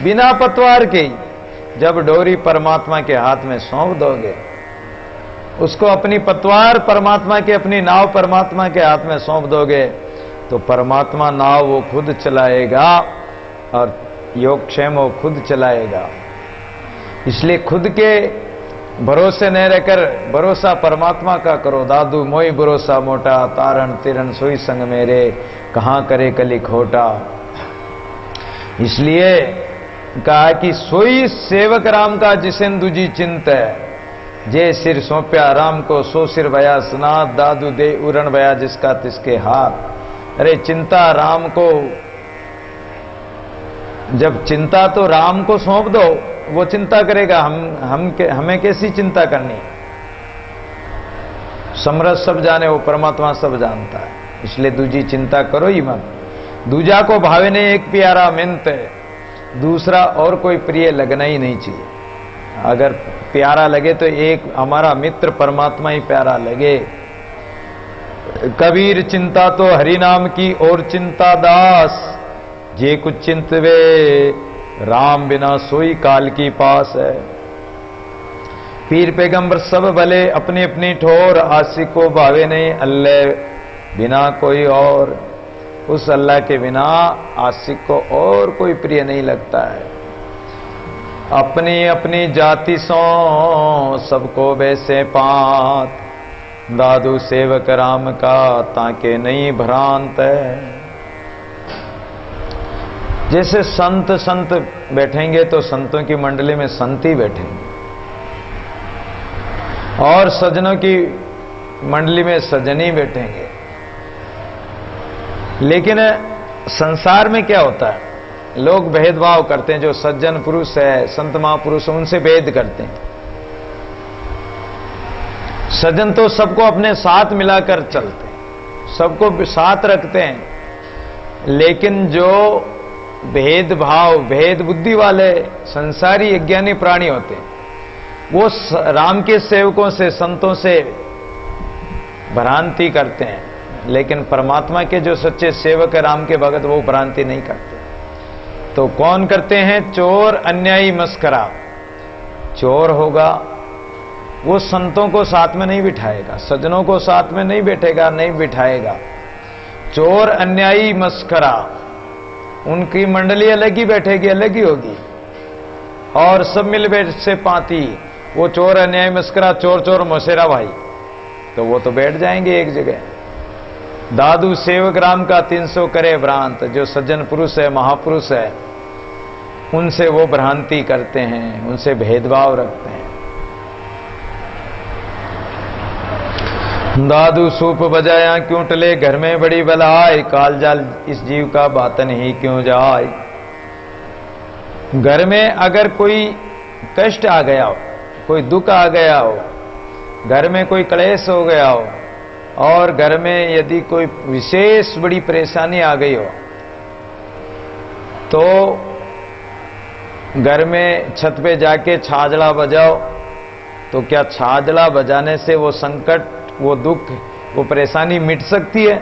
बिना पतवार के ही जब डोरी परमात्मा के हाथ में सौंप दोगे, उसको अपनी पतवार परमात्मा के, अपनी नाव परमात्मा के हाथ में सौंप दोगे, तो परमात्मा नाव वो खुद चलाएगा और योगक्षेम वो खुद चलाएगा। इसलिए खुद के भरोसे न रहकर भरोसा परमात्मा का करो। दादू मोई भरोसा मोटा, तारण तिरण सोई संग मेरे, कहां करे कली खोटा। इसलिए कहा कि सोई सेवक राम का जिसेन दूजी चिंत है, जे सिर सौंप्या राम को सो सिर भया स्नात, दादू दे उरण भया जिसका तिसके हाथ। अरे चिंता राम को, जब चिंता तो राम को सौंप दो, वो चिंता करेगा। हमें कैसी चिंता करनी? समरस सब जाने, वो परमात्मा सब जानता है। इसलिए दूजी चिंता करो ही मत। दूजा को भावे ने एक प्यारा मिंत है, दूसरा और कोई प्रिय लगना ही नहीं चाहिए। अगर प्यारा लगे तो एक हमारा मित्र परमात्मा ही प्यारा लगे। कबीर चिंता तो हरि नाम की और चिंता दास, जे कुछ चिंतवे राम बिना सोई काल की पास है। पीर पैगंबर सब भले अपनी अपनी ठोर, आशिक को भावे नहीं अल्लाह बिना कोई और। उस अल्लाह के बिना आशिक को और कोई प्रिय नहीं लगता है। अपनी अपनी जाति सो सबको वैसे पात, दादू सेवक राम का ताके नहीं भ्रांत है। जैसे संत बैठेंगे तो संतों की मंडली में संत ही बैठेंगे, और सज्जनों की मंडली में सज्जन ही बैठेंगे। लेकिन संसार में क्या होता है, लोग भेदभाव करते हैं। जो सज्जन पुरुष है, संत महापुरुष, उनसे भेद करते हैं। सज्जन तो सबको अपने साथ मिलाकर चलते हैं, सबको साथ रखते हैं। लेकिन जो भेदभाव, भेद बुद्धि वाले संसारी अज्ञानी प्राणी होते हैं, वो राम के सेवकों से, संतों से भ्रांति करते हैं। लेकिन परमात्मा के जो सच्चे सेवक है, राम के भगत, वो भ्रांति नहीं करते। तो कौन करते हैं? चोर, अन्यायी, मस्करा। चोर होगा वो संतों को साथ में नहीं बिठाएगा, सज्जनों को साथ में नहीं बैठेगा, नहीं बिठाएगा। चोर, अन्यायी, मस्करा, उनकी मंडली अलग ही बैठेगी, अलग ही होगी। और सब मिल बैठ से पाती, वो चोर, अन्यायी, मस्करा, चोर चोर मौसेरा भाई, तो वो तो बैठ जाएंगे एक जगह। दादू सेवक राम का 300 करे भ्रांत। जो सज्जन पुरुष है, महापुरुष है, उनसे वो भ्रांति करते हैं, उनसे भेदभाव रखते हैं। दादू सूप बजाया क्यों टले, घर में बड़ी बलाई, काल जाल इस जीव का बातन ही क्यों जाए। घर में अगर कोई कष्ट आ गया हो, कोई दुख आ गया हो, घर में कोई क्लेश हो गया हो, और घर में यदि कोई विशेष बड़ी परेशानी आ गई हो, तो घर में छत पे जाके छाजड़ा बजाओ। तो क्या छाजड़ा बजाने से वो संकट, वो दुख, वो परेशानी मिट सकती है?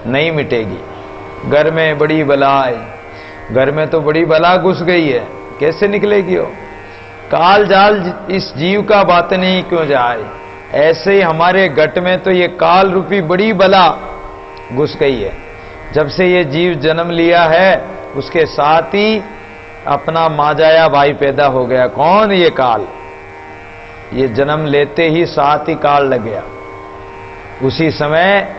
नहीं मिटेगी। घर में बड़ी बलाई, घर में तो बड़ी बला घुस गई है, कैसे निकलेगी वो? काल जाल इस जीव का बात नहीं क्यों जाए। ऐसे ही हमारे घट में तो ये काल रूपी बड़ी बला घुस गई है। जब से ये जीव जन्म लिया है, उसके साथ ही अपना माजाया भाई पैदा हो गया। कौन? ये काल। ये जन्म लेते ही साथ ही काल लग गया उसी समय,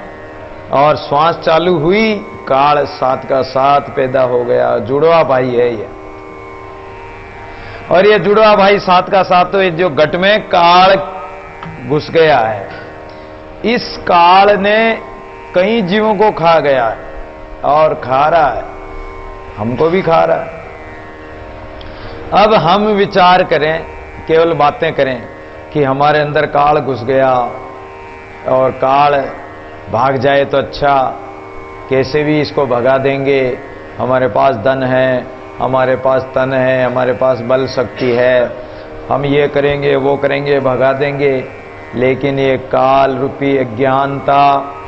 और श्वास चालू हुई, काल साथ का साथ पैदा हो गया। जुड़वा भाई है ये। और ये जुड़वा भाई साथ का साथ, तो ये जो घट में काल घुस गया है, इस काल ने कई जीवों को खा गया है और खा रहा है, हमको भी खा रहा है। अब हम विचार करें, केवल बातें करें कि हमारे अंदर काल घुस गया और काल भाग जाए तो अच्छा, कैसे भी इसको भगा देंगे। हमारे पास धन है, हमारे पास तन है, हमारे पास बल शक्ति है, हम ये करेंगे वो करेंगे, भगा देंगे। लेकिन ये काल रूपी अज्ञानता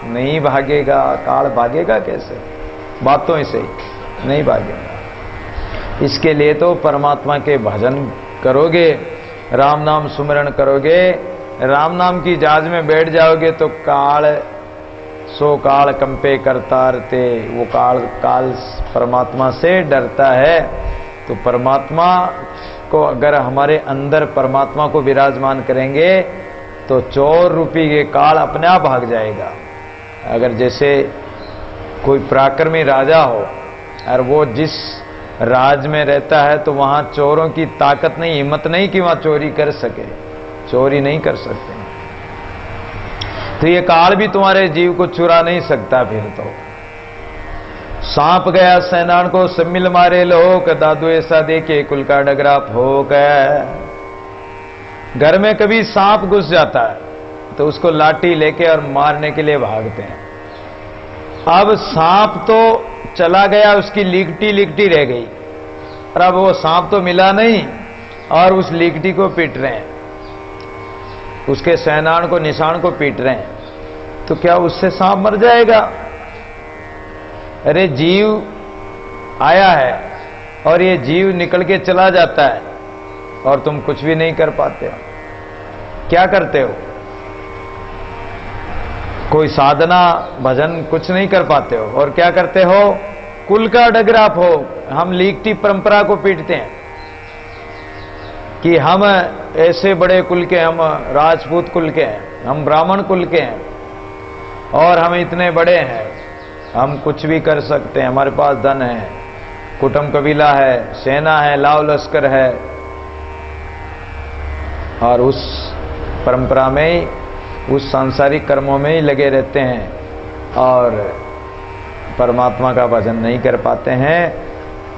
नहीं भागेगा। काल भागेगा कैसे? बातों से नहीं भागेगा। इसके लिए तो परमात्मा के भजन करोगे, राम नाम सुमिरन करोगे, राम नाम की जहाज में बैठ जाओगे तो काल सो काल कंपे करता रहते, वो काल परमात्मा से डरता है। तो परमात्मा को अगर हमारे अंदर परमात्मा को विराजमान करेंगे तो चोर रूपी ये काल अपने आप भाग जाएगा। अगर जैसे कोई पराक्रमी राजा हो और वो जिस राज में रहता है तो वहां चोरों की ताकत नहीं, हिम्मत नहीं कि वहां चोरी कर सके, चोरी नहीं कर सकते। तो ये काल भी तुम्हारे जीव को चुरा नहीं सकता। फिर तो सांप गया सेनान को सब मिल मारे लोग, दादू ऐसा देखे कुल का डगरा फोक है। घर में कभी सांप घुस जाता है तो उसको लाठी लेके और मारने के लिए भागते हैं। अब सांप तो चला गया, उसकी लिकटी लिकटी रह गई, और अब वो सांप तो मिला नहीं और उस लिकटी को पीट रहे हैं, उसके सेनान को निशान को पीट रहे हैं। तो क्या उससे सांप मर जाएगा? अरे जीव आया है और ये जीव निकल के चला जाता है और तुम कुछ भी नहीं कर पाते हो। क्या करते हो? कोई साधना भजन कुछ नहीं कर पाते हो। और क्या करते हो? कुल का डगराफ हो। हम लीकटी परंपरा को पीटते हैं कि हम ऐसे बड़े कुल के, हम राजपूत कुल के हैं, हम ब्राह्मण कुल के हैं और हम इतने बड़े हैं, हम कुछ भी कर सकते हैं, हमारे पास धन है, कुटुंब कबीला है, सेना है, लाव लश्कर है। और उस परंपरा में ही, उस सांसारिक कर्मों में ही लगे रहते हैं और परमात्मा का भजन नहीं कर पाते हैं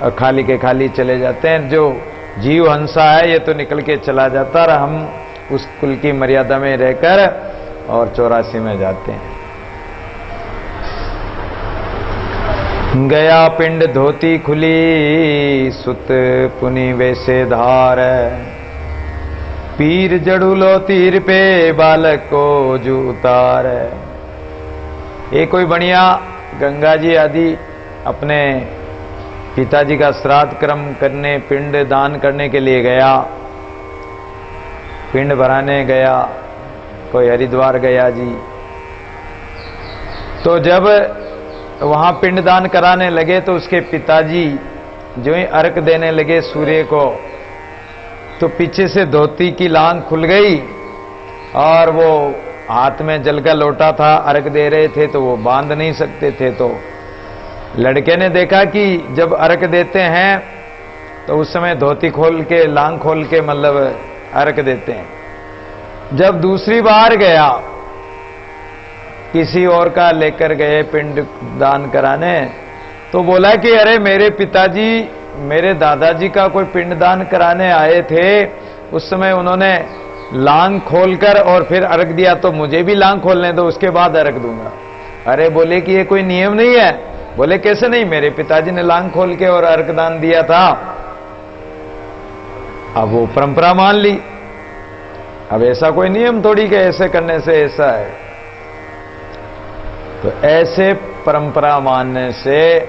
और खाली के खाली चले जाते हैं। जो जीव हंसा है ये तो निकल के चला जाता और हम उस कुल की मर्यादा में रहकर और 84 में जाते हैं। गया पिंड धोती खुली, सुत पुनि वैसे धार, पीर जड़ूलो तीर पे बालक को जो उतार। ये कोई बढ़िया गंगा जी आदि अपने पिताजी का श्राद्ध कर्म करने, पिंड दान करने के लिए गया, पिंड भराने गया, कोई हरिद्वार गया जी। तो जब वहां पिंड दान कराने लगे तो उसके पिताजी जो ही अर्घ देने लगे सूर्य को, तो पीछे से धोती की लांग खुल गई और वो हाथ में जल का लोटा था, अर्घ दे रहे थे तो वो बांध नहीं सकते थे। तो लड़के ने देखा कि जब अर्घ देते हैं तो उस समय धोती खोल के, लांग खोल के मतलब अर्घ देते हैं। जब दूसरी बार गया, किसी और का लेकर गए पिंड दान कराने, तो बोला कि अरे मेरे पिताजी, मेरे दादाजी का कोई पिंडदान कराने आए थे, उस समय उन्होंने लांग खोलकर और फिर अर्घ दिया, तो मुझे भी लांग खोलने दो, उसके बाद अर्घ दूंगा। अरे बोले कि ये कोई नियम नहीं है। बोले कैसे नहीं, मेरे पिताजी ने लांग खोल के और अर्घ दान दिया था। अब वो परंपरा मान ली। अब ऐसा कोई नियम थोड़ी कि ऐसे करने से ऐसा है। तो ऐसे परंपरा मानने से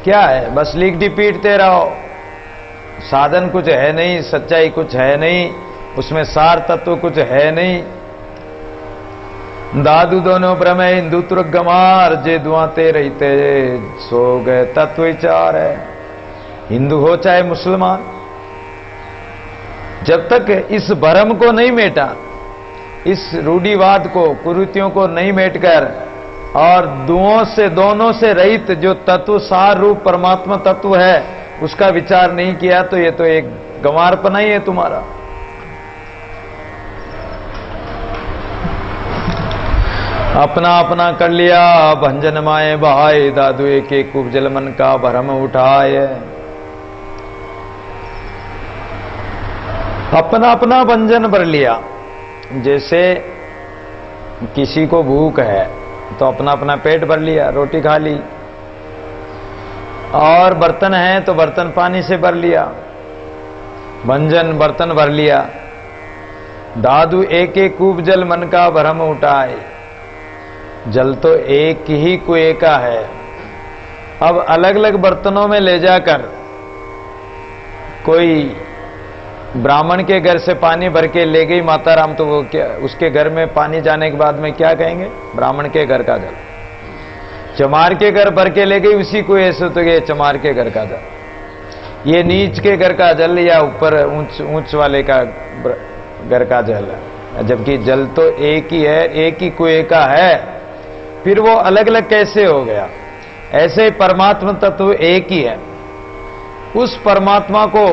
क्या है? बस लीक पीटते रहो, साधन कुछ है नहीं, सच्चाई कुछ है नहीं, उसमें सार तत्व कुछ है नहीं। दादू दोनों ब्रह्म हिंदुत्व गमार, जे दुआते रहते सो गए तत्व विचार है। हिंदू हो चाहे मुसलमान, जब तक इस भ्रम को नहीं मेटा, इस रूढ़िवाद को, कुरीतियों को नहीं मेटकर और दुओं से, दोनों से रहित जो तत्व सार रूप परमात्मा तत्व है उसका विचार नहीं किया, तो ये तो एक गंवारपना ही है तुम्हारा। अपना अपना कर लिया भंजन माए भाई, दादू एक एक उपजल मन का भ्रम उठाए। अपना अपना भंजन भर लिया। जैसे किसी को भूख है तो अपना अपना पेट भर लिया, रोटी खा ली, और बर्तन है तो बर्तन पानी से भर लिया, भंजन बर्तन भर लिया। दादू एक एक कूप जल मन का भ्रम उठाए। जल तो एक ही कुएं का है, अब अलग अलग बर्तनों में ले जाकर कोई ब्राह्मण के घर से पानी भर के ले गई माता राम, तो वो क्या, उसके घर में पानी जाने के बाद में क्या कहेंगे? ब्राह्मण के घर का जल। चमार के घर भर के ले गई, उसी को ऐसे तो ये चमार के घर का जल। ये नीच के घर का जल या ऊपर ऊंच वाले का घर का जल है, जबकि जल तो एक ही है, एक ही कुएं का है, फिर वो अलग अलग कैसे हो गया? ऐसे ही परमात्मा तत्व एक ही है। उस परमात्मा को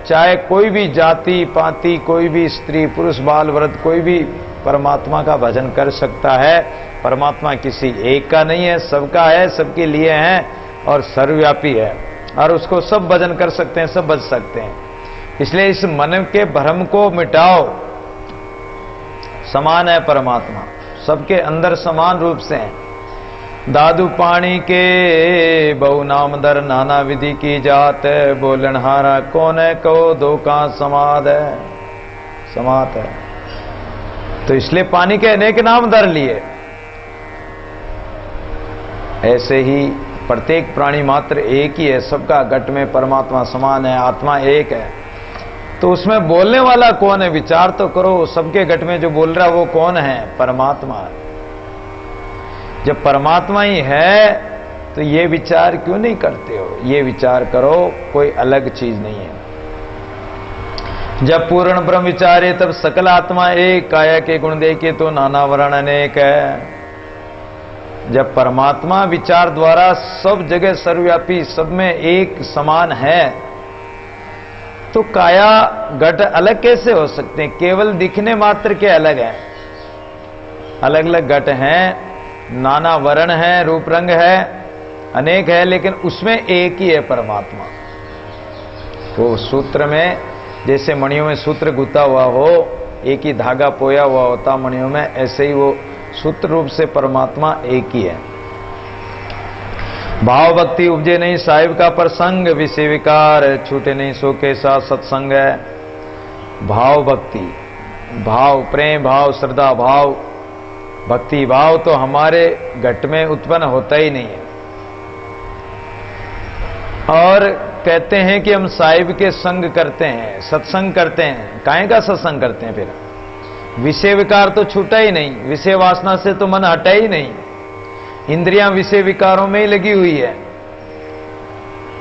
चाहे कोई भी जाति पाति, कोई भी स्त्री पुरुष बाल वृद्ध, कोई भी परमात्मा का भजन कर सकता है। परमात्मा किसी एक का नहीं है, सबका है, सबके लिए है और सर्वव्यापी है, और उसको सब भजन कर सकते हैं, सब बच सकते हैं। इसलिए इस मन के भ्रम को मिटाओ। समान है परमात्मा, सबके अंदर समान रूप से है। दादू पानी के बहु नाम दर, नाना विधि की जात है, बोलनहारा कौन है कहो दो का समाद है, समात है। तो इसलिए पानी के अनेक नाम दर लिए। ऐसे ही प्रत्येक प्राणी मात्र एक ही है, सबका घट में परमात्मा समान है, आत्मा एक है। तो उसमें बोलने वाला कौन है? विचार तो करो, सबके घट में जो बोल रहा है वो कौन है? परमात्मा है। जब परमात्मा ही है तो ये विचार क्यों नहीं करते हो? ये विचार करो, कोई अलग चीज नहीं है। जब पूर्ण ब्रह्म विचारे तब सकल आत्मा एक, काया के गुण देखे तो नाना वर्ण अनेक है। जब परमात्मा विचार द्वारा सब जगह सर्वव्यापी, सब में एक समान है, तो काया घट अलग कैसे हो सकते हैं? केवल दिखने मात्र के अलग है। अलग अलग घट हैं, नाना वर्ण है, रूप रंग है, अनेक है, लेकिन उसमें एक ही है परमात्मा। वो सूत्र में जैसे मणियों में सूत्र गुथा हुआ हो, एक ही धागा पोया हुआ होता मणियों में, ऐसे ही वो सूत्र रूप से परमात्मा एक ही है। भाव भक्ति उपजे नहीं साहिब का प्रसंग, विषय विकार छूटे नहीं सो के साथ सत्संग है। भाव भक्ति, भाव प्रेम भाव, श्रद्धा भाव, भक्ति भाव तो हमारे घट में उत्पन्न होता ही नहीं है। और कहते हैं कि हम साहिब के संग करते हैं, सत्संग करते हैं। काहे का सत्संग करते हैं? फिर विषय विकार तो छूटा ही नहीं, विषय वासना से तो मन हटा ही नहीं, इंद्रियां विषय विकारों में ही लगी हुई है।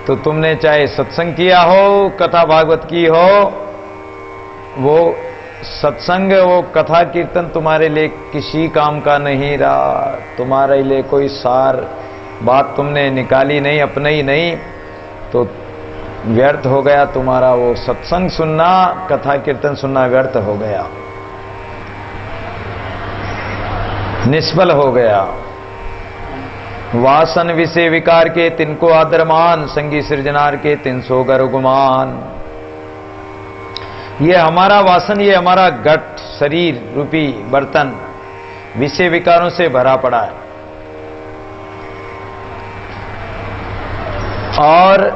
तो तुमने चाहे सत्संग किया हो, कथा भागवत की हो, वो सत्संग, वो कथा कीर्तन तुम्हारे लिए किसी काम का नहीं रहा। तुम्हारे लिए कोई सार बात तुमने निकाली नहीं, अपनाई नहीं, तो व्यर्थ हो गया तुम्हारा वो सत्संग सुनना, कथा कीर्तन सुनना व्यर्थ हो गया, निष्फल हो गया। वासन विषय विकार के तिनको आदरमान, संगी सृजनार के 300 गर्गुमान। ये हमारा वासन, ये हमारा घट शरीर रूपी बर्तन विषय विकारों से भरा पड़ा है। और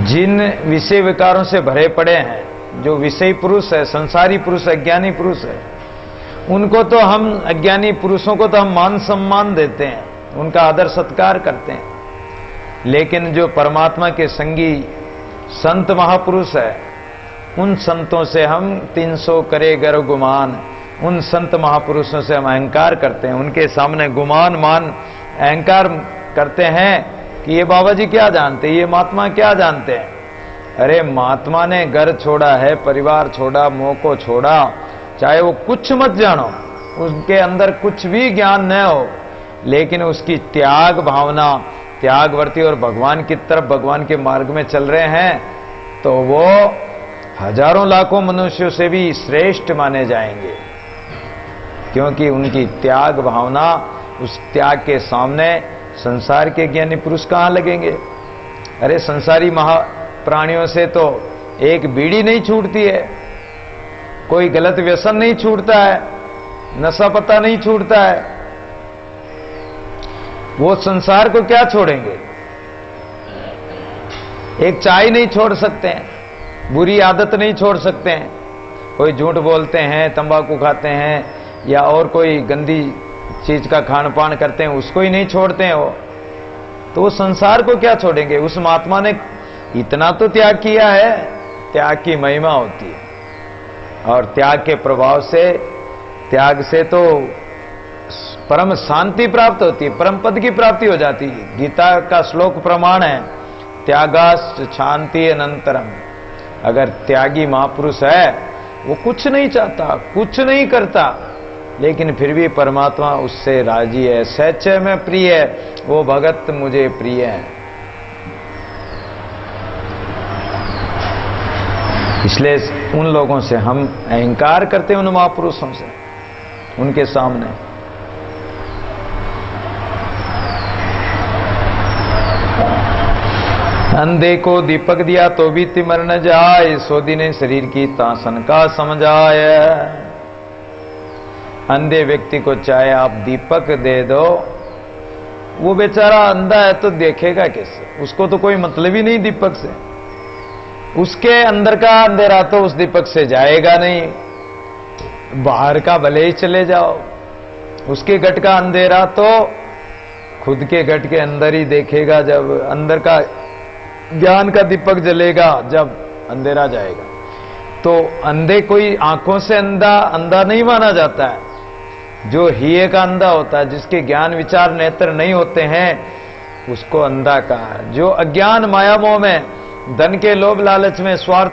जिन विषय विकारों से भरे पड़े हैं, जो विषय पुरुष है, संसारी पुरुष, अज्ञानी पुरुष है, उनको तो हम, अज्ञानी पुरुषों को तो हम मान सम्मान देते हैं, उनका आदर सत्कार करते हैं। लेकिन जो परमात्मा के संगी संत महापुरुष है, उन संतों से हम 300 करे गर्व गुमान, उन संत महापुरुषों से हम अहंकार करते हैं, उनके सामने गुमान मान अहंकार करते हैं कि ये बाबा जी क्या जानते हैं, ये महात्मा क्या जानते हैं। अरे महात्मा ने घर छोड़ा है, परिवार छोड़ा, मोह को छोड़ा, चाहे वो कुछ मत जानो, उसके अंदर कुछ भी ज्ञान न हो, लेकिन उसकी त्याग भावना, त्यागवर्ती और भगवान की तरफ, भगवान के मार्ग में चल रहे हैं, तो वो हजारों लाखों मनुष्यों से भी श्रेष्ठ माने जाएंगे, क्योंकि उनकी त्याग भावना, उस त्याग के सामने संसार के ज्ञानी पुरुष कहां लगेंगे। अरे संसारी महाप्राणियों से तो एक बीड़ी नहीं छूटती है, कोई गलत व्यसन नहीं छूटता है, नशा पता नहीं छूटता है, वो संसार को क्या छोड़ेंगे। एक चाय नहीं छोड़ सकते हैं, बुरी आदत नहीं छोड़ सकते हैं, कोई झूठ बोलते हैं, तंबाकू खाते हैं, या और कोई गंदी चीज का खान पान करते हैं, उसको ही नहीं छोड़ते हैं वो, तो वो संसार को क्या छोड़ेंगे। उस महात्मा ने इतना तो त्याग किया है, त्याग की महिमा होती है। और त्याग के प्रभाव से, त्याग से तो परम शांति प्राप्त होती है, परम पद की प्राप्ति हो जाती है। गीता का श्लोक प्रमाण है, त्यागाश्च शांति अनंतरम। अगर त्यागी महापुरुष है, वो कुछ नहीं चाहता, कुछ नहीं करता, लेकिन फिर भी परमात्मा उससे राजी है, सहज में प्रिय है, वो भगत मुझे प्रिय है। इसलिए उन लोगों से हम अहंकार करते हैं, उन महापुरुषों से, उनके सामने। अंधे को दीपक दिया तो भी तिमर न जाए, सोदी ने शरीर की तासन का समझाए। अंधे व्यक्ति को चाहे आप दीपक दे दो, वो बेचारा अंधा है तो देखेगा कैसे? उसको तो कोई मतलब ही नहीं दीपक से। उसके अंदर का अंधेरा तो उस दीपक से जाएगा नहीं, बाहर का भले ही चले जाओ। उसके घट का अंधेरा तो खुद के घट के अंदर ही देखेगा, जब अंदर का ज्ञान का दीपक जलेगा, जब अंधेरा जाएगा। तो अंधे कोई आंखों से अंधा नहीं माना जाता है। जो हिये का अंधा होता है, जिसके ज्ञान विचार नेत्र नहीं होते हैं, उसको अंधा कहा। जो अज्ञान माया मोह में, धन के लोभ लालच में, स्वार्थ